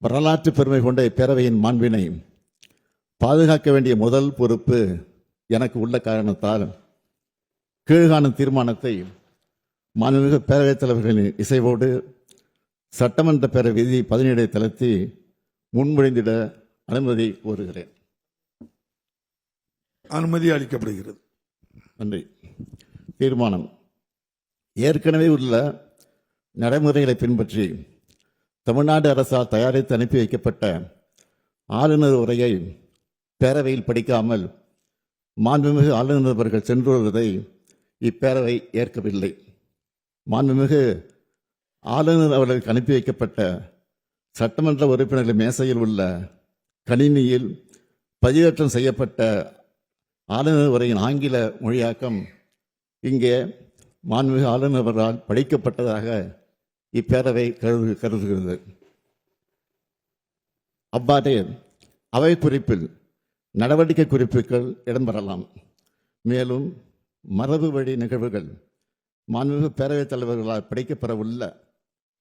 வரலாற்று பெருமை கொண்ட இப்பேரவையின் மாண்பினை பாதுகாக்க வேண்டிய முதல் பொறுப்பு எனக்கு உள்ள காரணத்தால் கீழ்காணும் தீர்மானத்தை மாண்புமிகு பேரவைத் தலைவர்களின் இசைவோடு சட்டமன்ற பேரவை விதி 17 தளர்த்தி முன்மொழிந்திட அனுமதி கோருகிறேன். அனுமதி அளிக்கப்படுகிறது. நன்றி. தீர்மானம். ஏற்கனவே உள்ள நடைமுறைகளை பின்பற்றி தமிழ்நாடு அரசால் தயாரித்து அனுப்பி வைக்கப்பட்ட ஆளுநர் உரையை பேரவையில் படிக்காமல் மாண்புமிகு ஆளுநர் அவர்கள் சென்று வருவதை இப்பேரவை ஏற்கவில்லை. மாண்புமிகு ஆளுநர் அவர்களுக்கு அனுப்பி வைக்கப்பட்ட சட்டமன்ற உறுப்பினர்கள் மேசையில் உள்ள கணினியில் பதிவேற்றம் செய்யப்பட்ட ஆளுநர் உரையின் ஆங்கில மொழியாக்கம் இங்கே மாண்புமிகு ஆளுநர் அவர்களால் படிக்கப்பட்டதாக இப்பேரவை கருதுகிறது. அவ்வாறே அவை குறிப்பில் நடவடிக்கை குறிப்புகள் இடம்பெறலாம். மேலும் மரபு வழி நிகழ்வுகள் மாண்புமிகு பேரவைத் தலைவர்களால் படிக்கப்பெறவுள்ள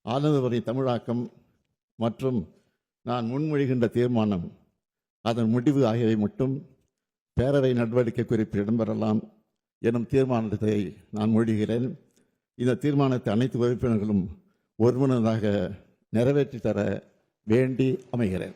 ஆளுநர் உரை தமிழாக்கம் மற்றும் நான் முன்மொழிகின்ற தீர்மானம் அதன் முடிவு ஆகியவை மட்டும் பேரவை நடவடிக்கை குறிப்பில் இடம்பெறலாம் எனும் தீர்மானத்தை நான் மொழிகிறேன். இந்த தீர்மானத்தை அனைத்து உறுப்பினர்களும் ஒருமனதாக நிறைவேற்றி தர வேண்டி அமைகிறேன்.